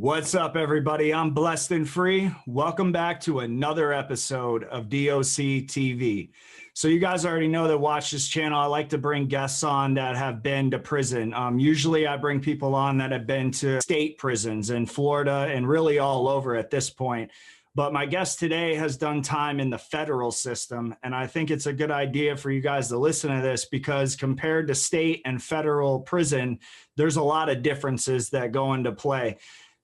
What's up, everybody? I'm Blessed and Free. Welcome back to another episode of DOC TV. So you guys already know that watch this channel. I like to bring guests on that have been to prison. Usually I bring people on that have been to state prisons in Florida and really all over at this point. But my guest today has done time in the federal system, and I think it's a good idea for you guys to listen to this because compared to state and federal prison, there's a lot of differences that go into play.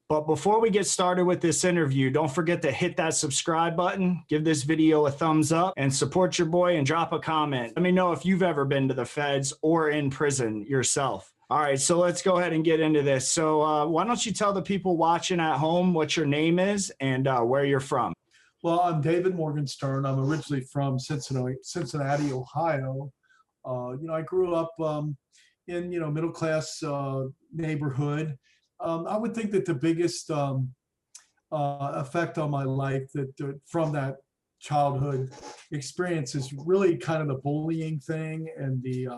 But before we get started with this interview, don't forget to hit that subscribe button, give this video a thumbs up, and support your boy and drop a comment. Let me know if you've ever been to the feds or in prison yourself. All right, so let's go ahead and get into this. So why don't you tell the people watching at home what your name is and where you're from? Well, I'm David Morgenstern. I'm originally from Cincinnati, Ohio. I grew up in middle-class neighborhood. I would think that the biggest effect on my life from that childhood experience is really kind of the bullying thing and we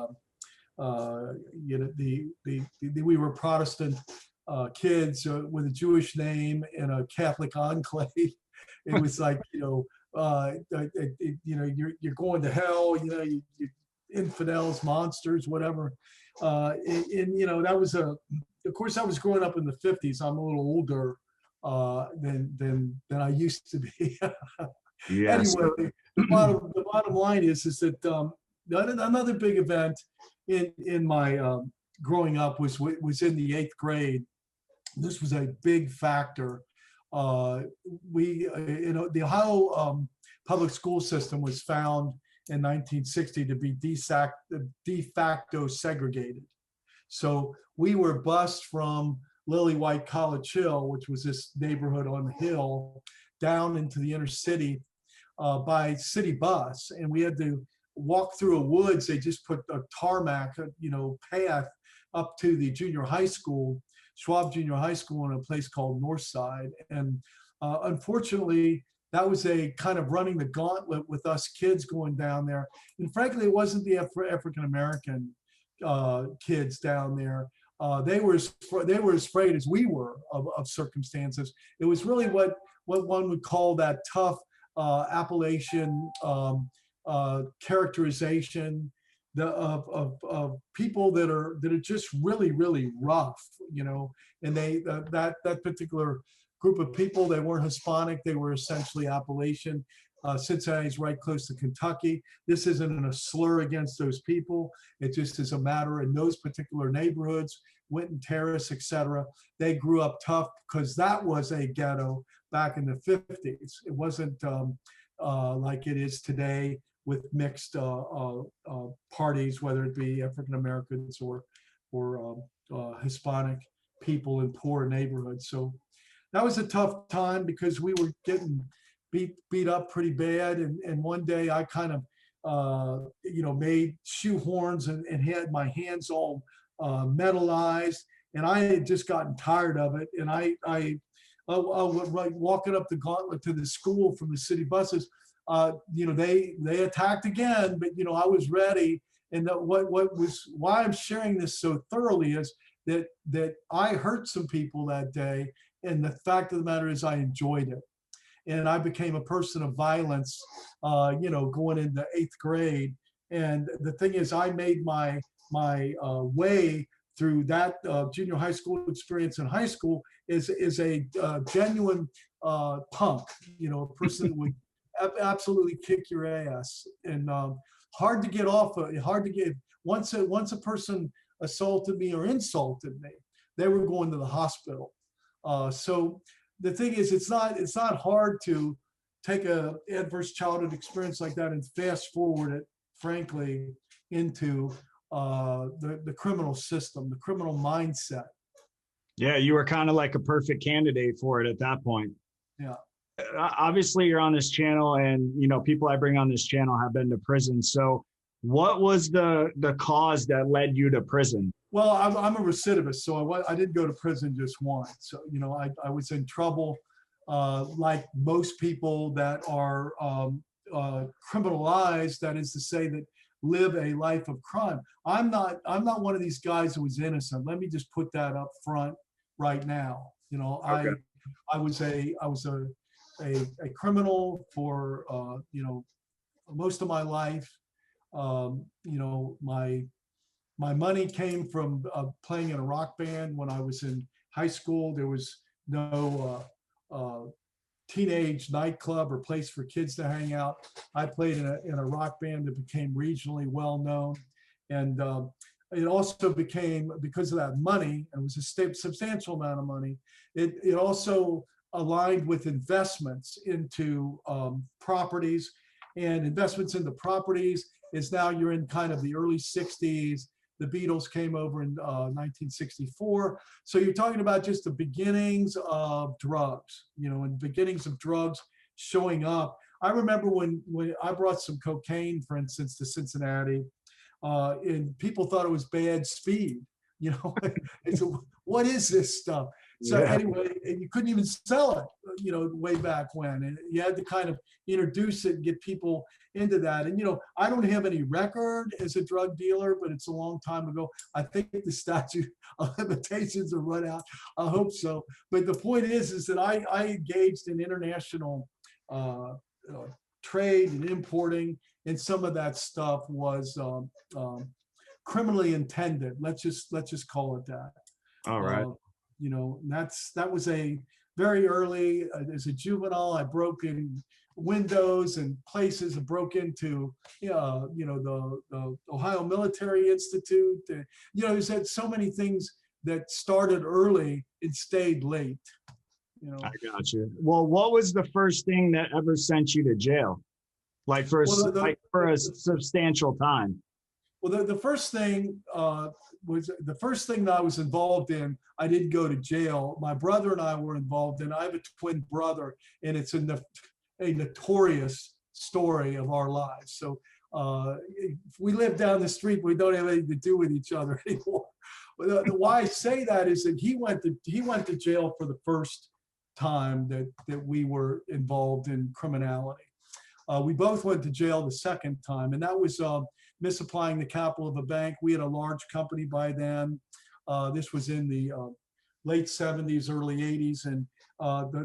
wwere Protestant kids with a Jewish name in a Catholic enclave. It was like you're going to hell. You infidels, monsters, whatever. That was Of course, I was growing up in the 50s. I'm a little older than I used to be. Yes. Anyway, the bottom line is that another big event in my growing up was in the 8th grade. This was a big factor. The Ohio public school system was found in 1960 to be de facto segregated. So we were bused from Lily White College Hill, which was this neighborhood on the hill, down into the inner city by city bus. And we had to walk through a woods. They just put a tarmac, path up to the junior high school, Schwab Junior High School, in a place called Northside. And unfortunately, that was a kind of running the gauntlet with us kids going down there. And frankly, it wasn't the African-American kids down there. They were as afraid as we were of circumstances. It was really what one would call that tough Appalachian characterization of people that are just really, really rough, and that particular group of people, they weren't Hispanic, they were essentially Appalachian. Cincinnati's right close to Kentucky. This isn't a slur against those people. It just is a matter in those particular neighborhoods, Winton Terrace, etc. They grew up tough because that was a ghetto back in the 50s. It wasn't like it is today with mixed parties, whether it be African Americans or Hispanic people in poor neighborhoods. So that was a tough time because we were getting beat up pretty bad. And one day I kind of, made shoehorns and had my hands all metallized. And I had just gotten tired of it. And I walking up the gauntlet to the school from the city buses, they attacked again, but, I was ready. And why I'm sharing this so thoroughly is that I hurt some people that day. And the fact of the matter is I enjoyed it. And I became a person of violence, going into 8th grade. And the thing is, I made my way through that junior high school experience in high school is a genuine punk, a person that would absolutely kick your ass, and hard to get off of. Hard to get once a person assaulted me or insulted me, they were going to the hospital. So the thing is, it's not hard to take a adverse childhood experience like that and fast forward it, frankly, into the criminal system, the criminal mindset. Yeah, you were kind of like a perfect candidate for it at that point. Yeah. Obviously, you're on this channel, and people I bring on this channel have been to prison. So, what was the cause that led you to prison? Well, I'm a recidivist, so I didn't go to prison just once. So, I was in trouble, like most people that are criminalized. That is to say, that live a life of crime. I'm not one of these guys who was innocent. Let me just put that up front right now. You know, Okay. I was a criminal for most of my life. You know, my money came from playing in a rock band when I was in high school. There was no teenage nightclub or place for kids to hang out. I played in a rock band that became regionally well known. And it also became, because of that money, and it was a substantial amount of money, it also aligned with investments into properties. And investments into properties is now you're in kind of the early 60s. The Beatles came over in 1964. So you're talking about just the beginnings of drugs, you know, and beginnings of drugs showing up. I remember when I brought some cocaine, for instance, to Cincinnati, and people thought it was bad speed. You know, they said, what is this stuff? So anyway, and you couldn't even sell it, you know, way back when. And you had to kind of introduce it and get people into that. And, you know, I don't have any record as a drug dealer, but it's a long time ago. I think the statute of limitations are run out. I hope so. But the point is that I engaged in international trade and importing, and some of that stuff was criminally intended. Let's just call it that. All right. You know, that was a very early, as a juvenile, I broke in windows and places, and broke into, you know, the Ohio Military Institute. You know, there's had so many things that started early and stayed late. You know. I got you. Well, what was the first thing that ever sent you to jail? Like for a substantial time? Well, the first thing was the first thing that I was involved in. I didn't go to jail. My brother and I were involved in. I have a twin brother, and it's a notorious story of our lives. So if we live down the street, we don't have anything to do with each other anymore. Why I say that is that he went to jail for the first time that we were involved in criminality. We both went to jail the second time, and that was misapplying the capital of a bank. We had a large company by then. This was in the late 70s, early 80s, and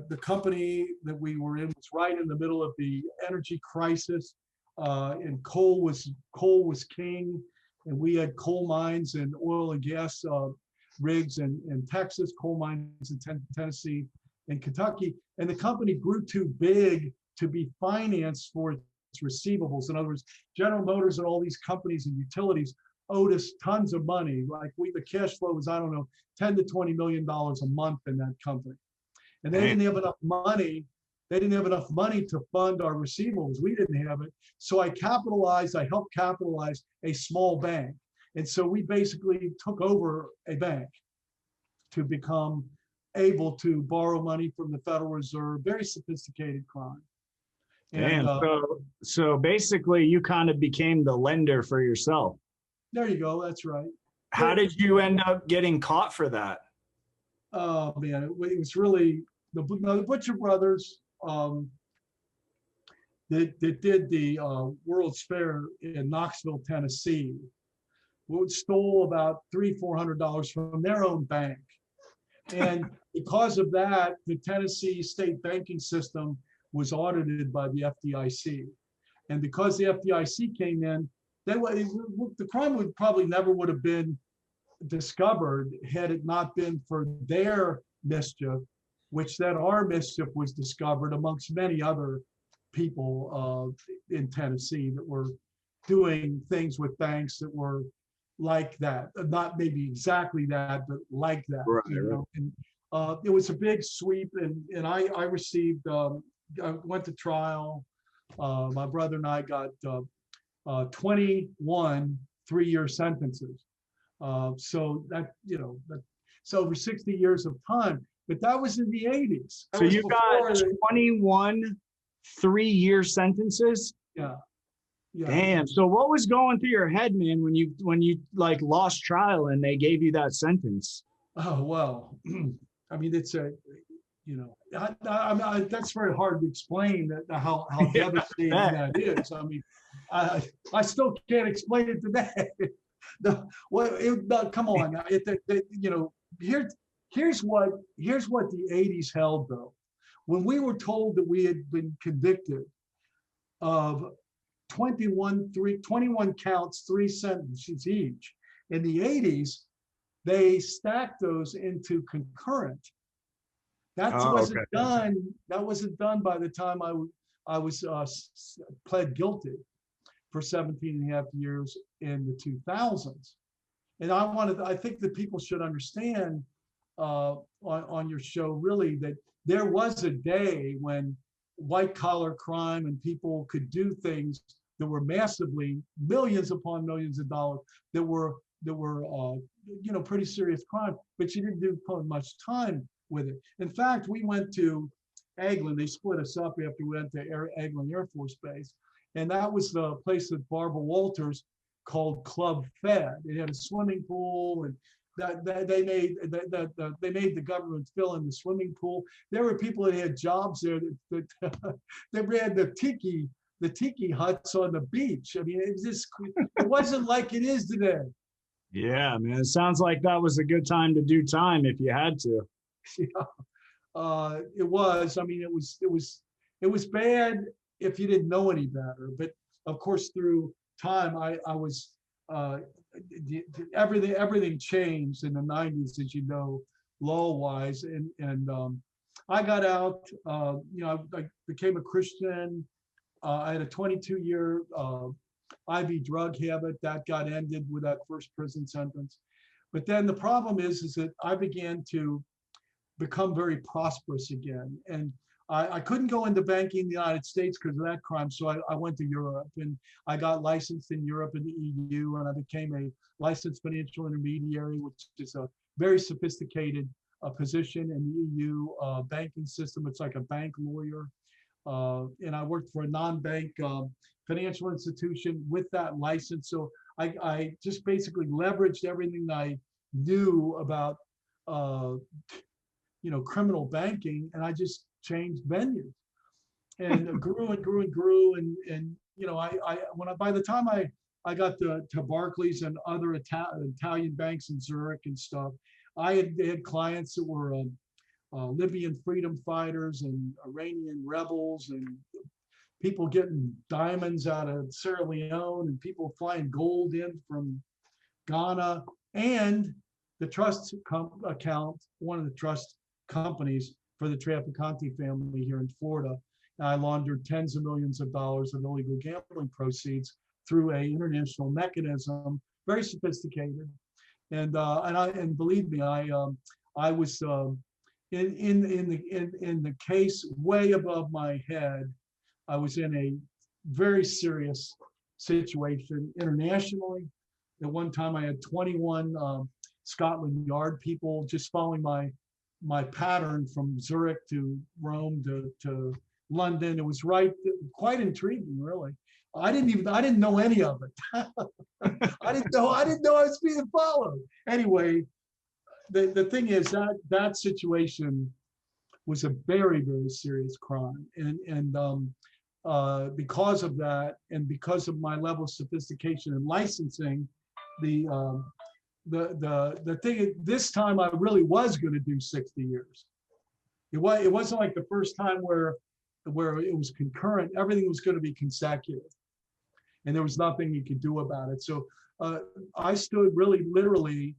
the company that we were in was right in the middle of the energy crisis, and coal was king, and we had coal mines and oil and gas rigs in Texas, coal mines in Tennessee and Kentucky, and the company grew too big to be financed for its receivables. In other words, General Motors and all these companies and utilities owed us tons of money. Like the cash flow was, I don't know, $10 to $20 million a month in that company. And they didn't have enough money. They didn't have enough money to fund our receivables. We didn't have it. So I helped capitalize a small bank. And so we basically took over a bank to become able to borrow money from the Federal Reserve. Very sophisticated crime. And so basically you kind of became the lender for yourself. There you go. That's right. How did you end up getting caught for that? Oh man, it was really the Butcher brothers that did the World's Fair in Knoxville, Tennessee. Stole about $300-400 from their own bank, and because of that, the Tennessee state banking system was audited by the FDIC. And because the FDIC came in, the crime would probably never would have been discovered had it not been for their mischief, which then our mischief was discovered amongst many other people in Tennessee that were doing things with banks that were like that. Not maybe exactly that, but like that. Right, you know? And it was a big sweep, and I received, I went to trial. My brother and I got 21 3-year sentences. So that, you know, so over 60 years of time, but that was in the 80s. So you got 21 3-year sentences? Yeah. Yeah. Damn. So what was going through your head, man, when you like lost trial and they gave you that sentence? Oh, well, I mean, it's you know, that's very hard to explain how devastating that is. I mean, I still can't explain it today. Come on, you know, Here's what the 80s held though. When we were told that we had been convicted of 21 counts, 3 sentences each, in the 80s, they stacked those into concurrent. That wasn't done. That wasn't done by the time I was pled guilty for 17 and a half years in the 2000s. And I think that people should understand on your show really that there was a day when white collar crime and people could do things that were massively millions upon millions of dollars that were pretty serious crime, but you didn't do much time with it. In fact, we went to Eglin. They split us up after we went to Eglin Air Force Base, and that was the place that Barbara Walters called Club Fed. It had a swimming pool, and they made the government fill in the swimming pool. There were people that had jobs there that ran the tiki huts on the beach. I mean, it wasn't like it is today. Yeah, man. It sounds like that was a good time to do time if you had to. Yeah, it was. I mean, it was bad if you didn't know any better. But of course, through time, I was everything changed in the 90s, as you know, law-wise, and I got out. I became a Christian. I had a 22-year IV drug habit that got ended with that first prison sentence. But then the problem is that I began to become very prosperous again. And I couldn't go into banking in the United States because of that crime. So I went to Europe, and I got licensed in Europe and the EU, and I became a licensed financial intermediary, which is a very sophisticated position in the EU banking system. It's like a bank lawyer. And I worked for a non-bank financial institution with that license. So I just basically leveraged everything I knew about criminal banking, and I just changed venues and grew and grew and grew. And by the time I got to Barclays and other Italian banks in Zurich and stuff, I had clients that were Libyan freedom fighters and Iranian rebels and people getting diamonds out of Sierra Leone and people flying gold in from Ghana, and the trust account, one of the trust companies for the Trafficante family here in Florida. And I laundered tens of millions of dollars of illegal gambling proceeds through an international mechanism, very sophisticated. And believe me, I was in the case way above my head. I was in a very serious situation internationally. At one time, I had 21 Scotland Yard people just following my pattern from Zurich to Rome to London. It was quite intriguing, really. I didn't know any of it. I didn't know I was being followed. Anyway, the thing is that situation was a very, very serious crime, and because of that, and because of my level of sophistication and licensing, the thing this time I really was going to do 60 years. It wasn't like the first time where it was concurrent. Everything was going to be consecutive, and there was nothing you could do about it. So I stood really literally.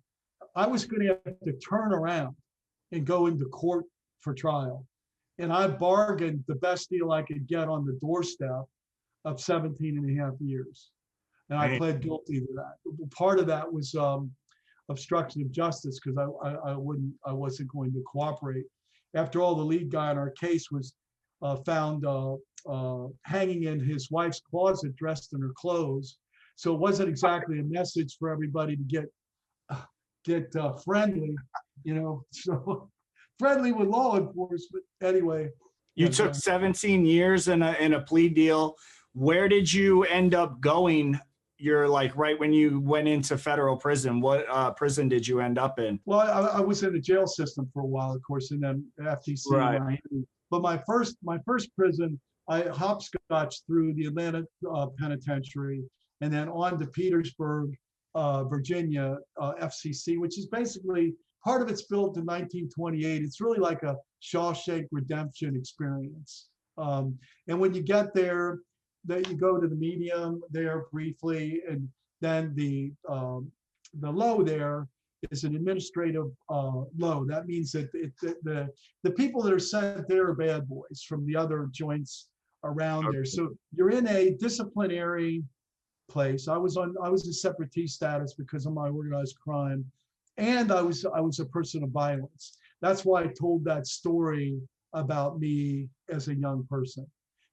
I was going to have to turn around and go into court for trial. And I bargained the best deal I could get on the doorstep of 17 and a half years. And I pled guilty to that. Part of that was obstruction of justice, because I wasn't going to cooperate. After all, the lead guy in our case was found hanging in his wife's closet dressed in her clothes. So it wasn't exactly a message for everybody to get friendly, so friendly with law enforcement. Anyway, you took 17 years in a plea deal. Where did you end up going? You're like right when you went into federal prison. What prison did you end up in? Well, I was in the jail system for a while, of course, and then FTC. Right. Miami. But my first prison, I hopscotched through the Atlanta penitentiary, and then on to Petersburg, Virginia, FCC, which is basically part of it's built in 1928. It's really like a Shawshank Redemption experience. And when you get there, that you go to the medium there briefly, and then the low there is an administrative low. That means that the people that are sent there are bad boys from the other joints around there. So you're in a disciplinary place. I was a separatee status because of my organized crime, and I was a person of violence. That's why I told that story about me as a young person,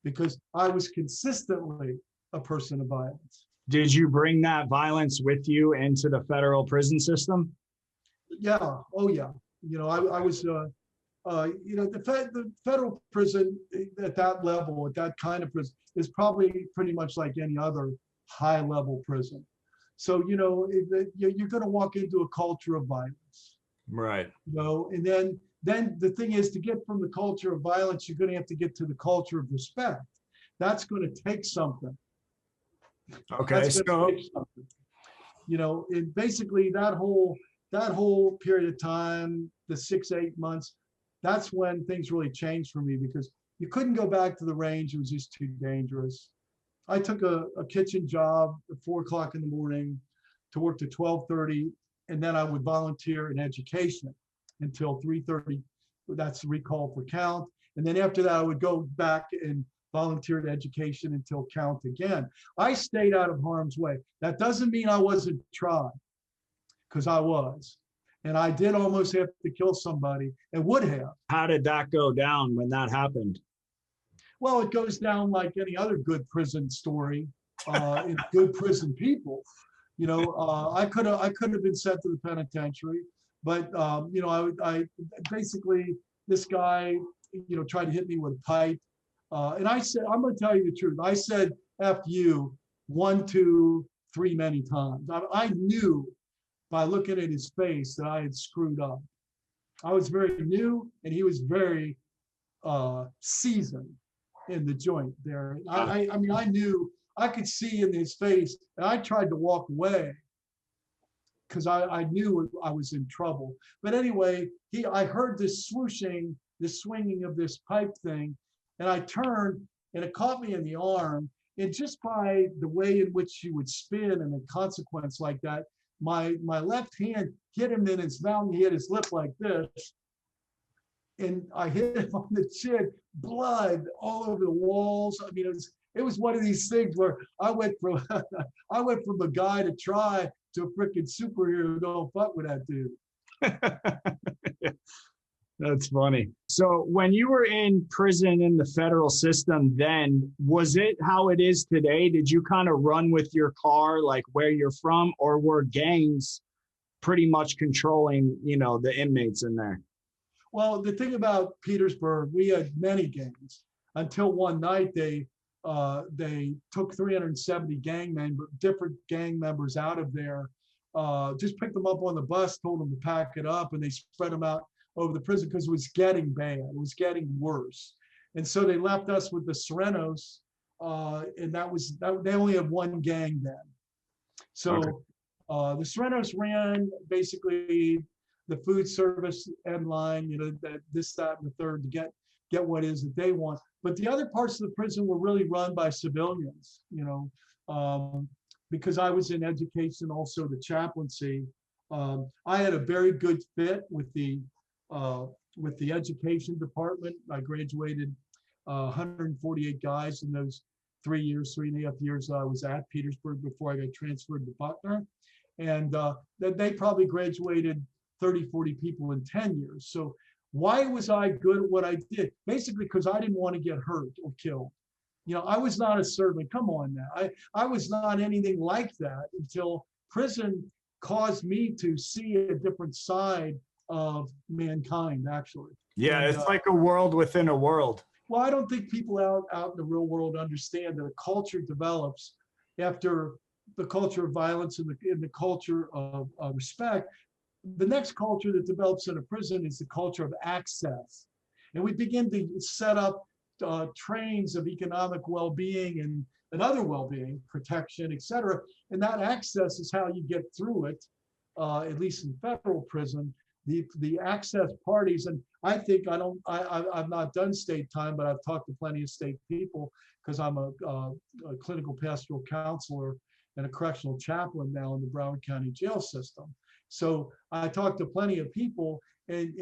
because I was consistently a person of violence. Did you bring that violence with you into the federal prison system? Yeah. Oh, yeah. You know, I was, you know, the federal prison at that level, at that kind of prison, is probably pretty much like any other high-level prison. So, you know, you're going to walk into a culture of violence. Right. You know, and then the thing is, to get from the culture of violence, you're going to have to get to the culture of respect. That's going to take something. Okay, so you know, and basically that whole period of time, the 6-8 months, that's when things really changed for me, because you couldn't go back to the range. It was just too dangerous. I took a kitchen job at 4 o'clock in the morning to work to 12:30, and then I would volunteer in education until 3:30. That's recall for count. And then after that, I would go back and volunteer in education until count again. I stayed out of harm's way. That doesn't mean I wasn't tried, because I was. And I did almost have to kill somebody, and would have. How did that go down when that happened? Well, it goes down like any other good prison story, in good prison people. You know, I could have been sent to the penitentiary, but you know, I basically, this guy, you know, tried to hit me with a pipe, and I said, I'm going to tell you the truth. I said F you 1, 2, 3 many times. I knew by looking at his face that I had screwed up. I was very new, and he was very seasoned in the joint there. I mean, I knew, I could see in his face, and I tried to walk away because I knew I was in trouble. But anyway, I heard this swooshing, this swinging of this pipe thing, and I turned, and it caught me in the arm. And just by the way in which he would spin and a consequence like that, my left hand hit him in his mouth, and he hit his lip like this. And I hit him on the chin, blood all over the walls. I mean, it was one of these things where I went from a guy to try to a freaking superhero who don't fuck with that dude. That's funny. So when you were in prison in the federal system then, was it how it is today? Did you kind of run with your car, like where you're from, or were gangs pretty much controlling, you know, the inmates in there? Well, the thing about Petersburg, we had many gangs until one night they took 370 different gang members out of there, just picked them up on the bus, told them to pack it up, and they spread them out over the prison because it was getting bad. It was getting worse. And so they left us with the Serenos, and they only had one gang then. So okay. The Serenos ran basically the food service end line, you know, that this, that, and the third to get what it is that they want. But the other parts of the prison were really run by civilians, you know, because I was in education, also the chaplaincy. I had a very good fit with the education department. I graduated 148 guys in those 3.5 years I was at Petersburg before I got transferred to Butner. And they probably graduated 30, 40 people in 10 years. So why was I good at what I did? Basically, because I didn't want to get hurt or killed. You know, I was not a servant. Come on now. I was not anything like that until prison caused me to see a different side of mankind, actually. Yeah, and, it's like a world within a world. Well, I don't think people out in the real world understand that a culture develops after the culture of violence and the culture of respect. The next culture that develops in a prison is the culture of access. And we begin to set up trains of economic well-being and other well-being, protection, et cetera. And that access is how you get through it, at least in federal prison. the access parties, and I think I've not done state time, but I've talked to plenty of state people because I'm a clinical pastoral counselor and a correctional chaplain now in the Broward County jail system. So I talked to plenty of people, and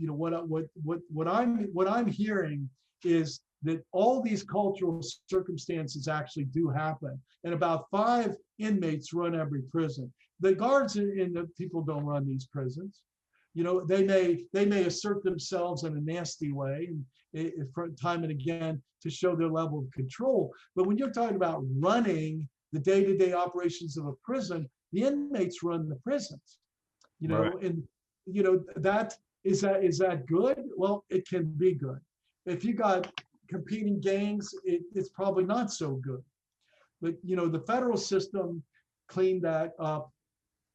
what I'm hearing is that all these cultural circumstances actually do happen, and about 5 inmates run every prison. The guards and the people don't run these prisons. They may assert themselves in a nasty way, and time and again to show their level of control. But when you're talking about running the day-to-day operations of a prison, the inmates run the prisons. Right. And that is that good? Well, it can be good. If you got competing gangs, it's probably not so good. But the federal system cleaned that up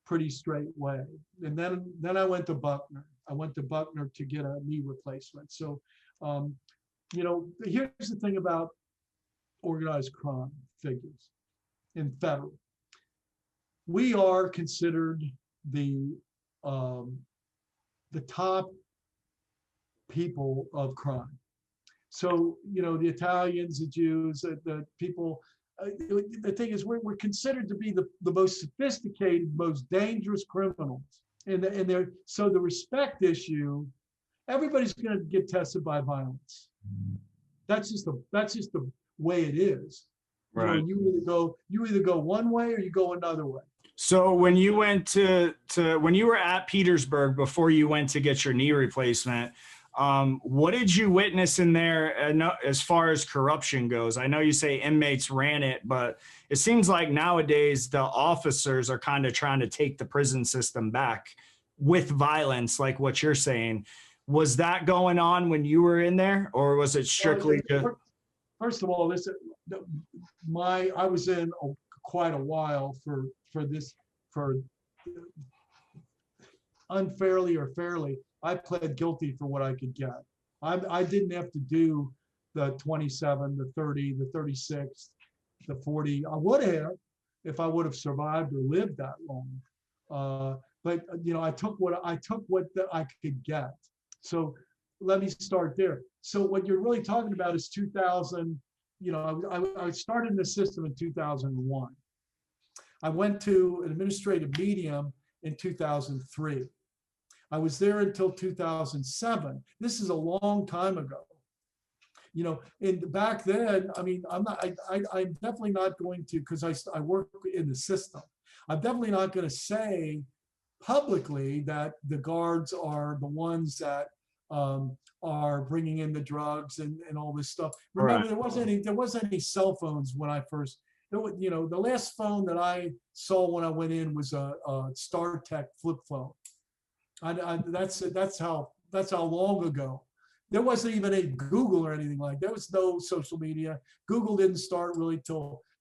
pretty straight way. And then I went to Buckner. I went to Buckner to get a knee replacement. So, here's the thing about organized crime figures in federal. We are considered the top people of crime. So, the Italians, the Jews, the people, the thing is, we're considered to be the most sophisticated, most dangerous criminals. And so the respect issue, everybody's going to get tested by violence. That's just the way it is. Right. You either go one way or you go another way. So when you went when you were at Petersburg before you went to get your knee replacement, what did you witness in there as far as corruption goes? I know you say inmates ran it, but it seems like nowadays the officers are kind of trying to take the prison system back with violence, like what you're saying. Was that going on when you were in there, or was it strictly just... First of all, I was in quite a while for unfairly or fairly. I pled guilty for what I could get. I didn't have to do the 27, the 30, the 36, the 40. I would have if I would have survived or lived that long. But I took what I could get. So let me start there. So what you're really talking about is 2000. I started in the system in 2001. I went to an administrative medium in 2003. I was there until 2007. This is a long time ago. And back then, I'm definitely not going to, because I work in the system. I'm definitely not going to say publicly that the guards are the ones that are bringing in the drugs and all this stuff. Remember, right. there wasn't any cell phones when I first. The last phone that I saw when I went in was a StarTech flip phone. That's how long ago. There wasn't even a Google or anything like that. There was no social media. Google didn't start really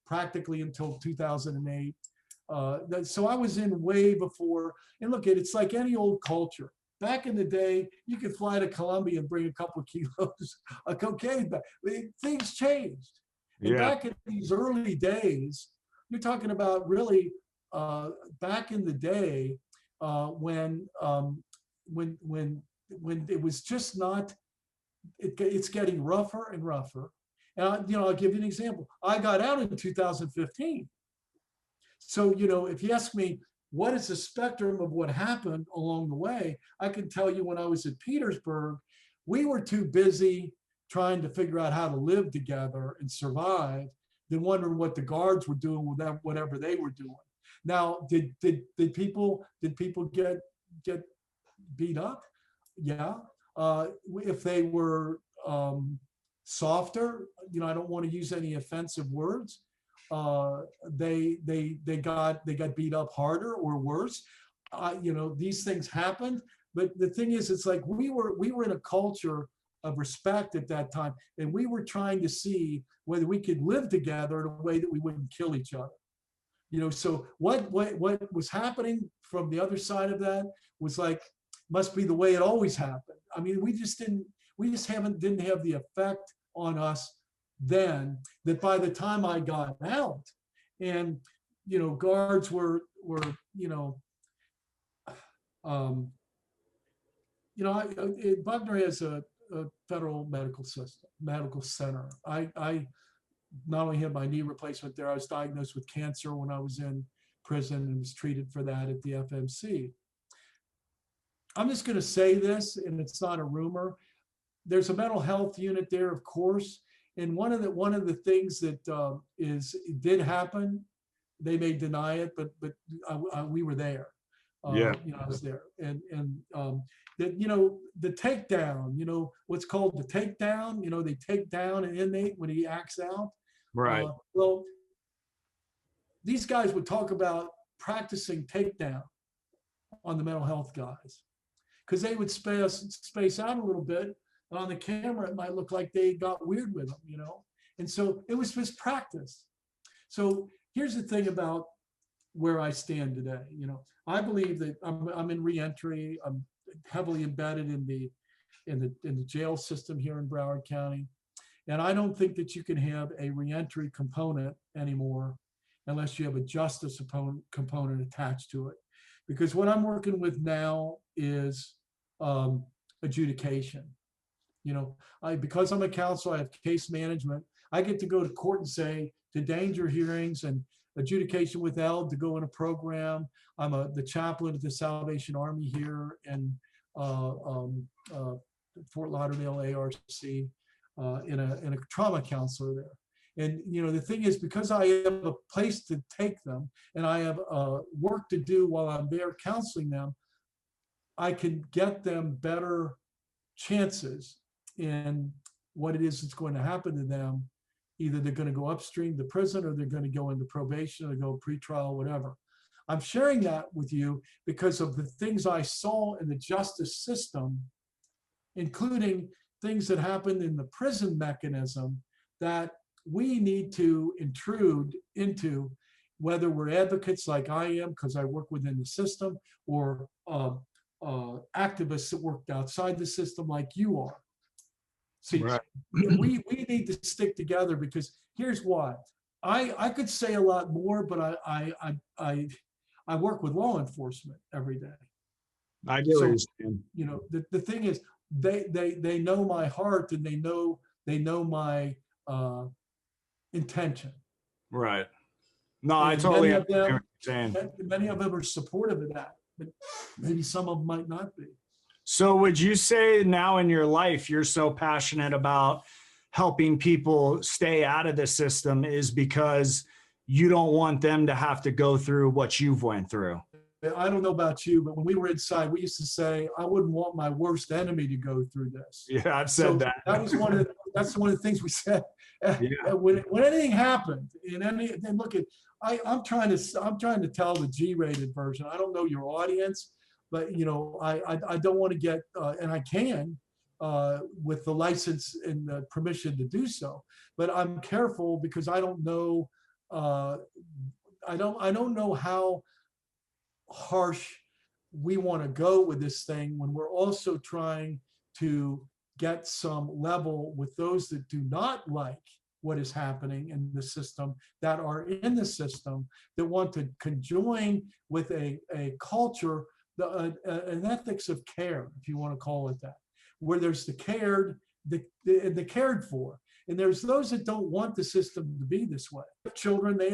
practically until 2008. So I was in way before. And look, it's like any old culture. Back in the day, you could fly to Colombia and bring a couple of kilos of cocaine back. Things changed. And back in these early days, you're talking about really back in the day when it was just not. It's getting rougher and rougher. And I'll give you an example. I got out in 2015. So if you ask me what is the spectrum of what happened along the way, I can tell you when I was at Petersburg, we were too busy trying to figure out how to live together and survive than wondering what the guards were doing with them, whatever they were doing. Now, did people get beat up? Yeah. If they were softer, I don't want to use any offensive words. They got beat up harder or worse. These things happened. But the thing is, it's like we were in a culture of respect at that time, and we were trying to see whether we could live together in a way that we wouldn't kill each other. So what was happening from the other side of that was like, must be the way it always happened. We just didn't have the effect on us then that by the time I got out, and guards were Buckner has a federal medical center. I not only had my knee replacement there, I was diagnosed with cancer when I was in prison and was treated for that at the FMC. I'm just going to say this, and it's not a rumor. There's a mental health unit there, of course, and one of the things that did happen. They may deny it, but we were there. I was there, and the takedown. What's called the takedown. They take down an inmate when he acts out. Right. Well, these guys would talk about practicing takedown on the mental health guys, because they would space out a little bit. And on the camera, it might look like they got weird with them, And so it was just practice. So here's the thing about where I stand today. I believe that I'm in reentry. I'm heavily embedded in the jail system here in Broward County. And I don't think that you can have a reentry component anymore unless you have a justice component attached to it. Because what I'm working with now is adjudication. Because I'm a counselor, I have case management. I get to go to court and say to danger hearings and adjudication withheld to go in a program. I'm the chaplain at the Salvation Army here in Fort Lauderdale ARC, in a trauma counselor there. And the thing is, because I have a place to take them and I have work to do while I'm there counseling them, I can get them better chances in what it is that's going to happen to them. Either they're going to go upstream to prison, or they're going to go into probation, or go pretrial, whatever. I'm sharing that with you because of the things I saw in the justice system, including things that happened in the prison mechanism that we need to intrude into, whether we're advocates like I am, because I work within the system, or activists that worked outside the system like you are. See, right. we need to stick together, because here's why. I could say a lot more, but I work with law enforcement every day. I do understand. The thing is, they know my heart, and they know my intention. Right. No, I totally understand. Many of them are supportive of that, but maybe some of them might not be. So would you say now in your life, you're so passionate about helping people stay out of the system is because you don't want them to have to go through what you've went through? I don't know about you, but when we were inside, we used to say, I wouldn't want my worst enemy to go through this. Yeah, I've said that. That's one of the things we said. Yeah. When anything happened, and look at, I'm trying to tell the G-rated version. I don't know your audience, but I don't want to get, and I can, with the license and the permission to do so, but I'm careful because I don't know, I don't know how harsh we want to go with this thing when we're also trying to get some level with those that do not like what is happening in the system, that are in the system, that want to conjoin with a culture, an ethics of care, if you want to call it that, where there's the cared, the cared for. And there's those that don't want the system to be this way. Children, they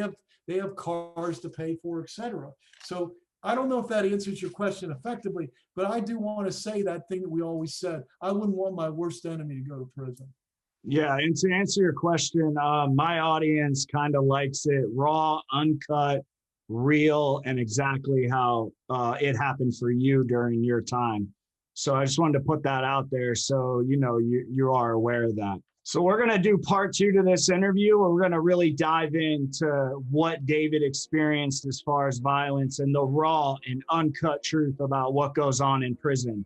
have cars to pay for, etc. So I don't know if that answers your question effectively, but I do want to say that thing that we always said. I wouldn't want my worst enemy to go to prison. Yeah, and to answer your question, my audience kind of likes it raw, uncut, real, and exactly how it happened for you during your time. So I just wanted to put that out there so you are aware of that. So we're going to do part 2 to this interview, where we're going to really dive into what David experienced as far as violence and the raw and uncut truth about what goes on in prison.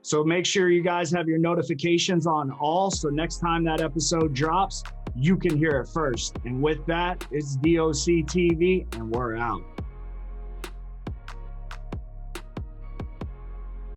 So make sure you guys have your notifications on all, so next time that episode drops, you can hear it first. And with that, it's DOC TV, and we're out.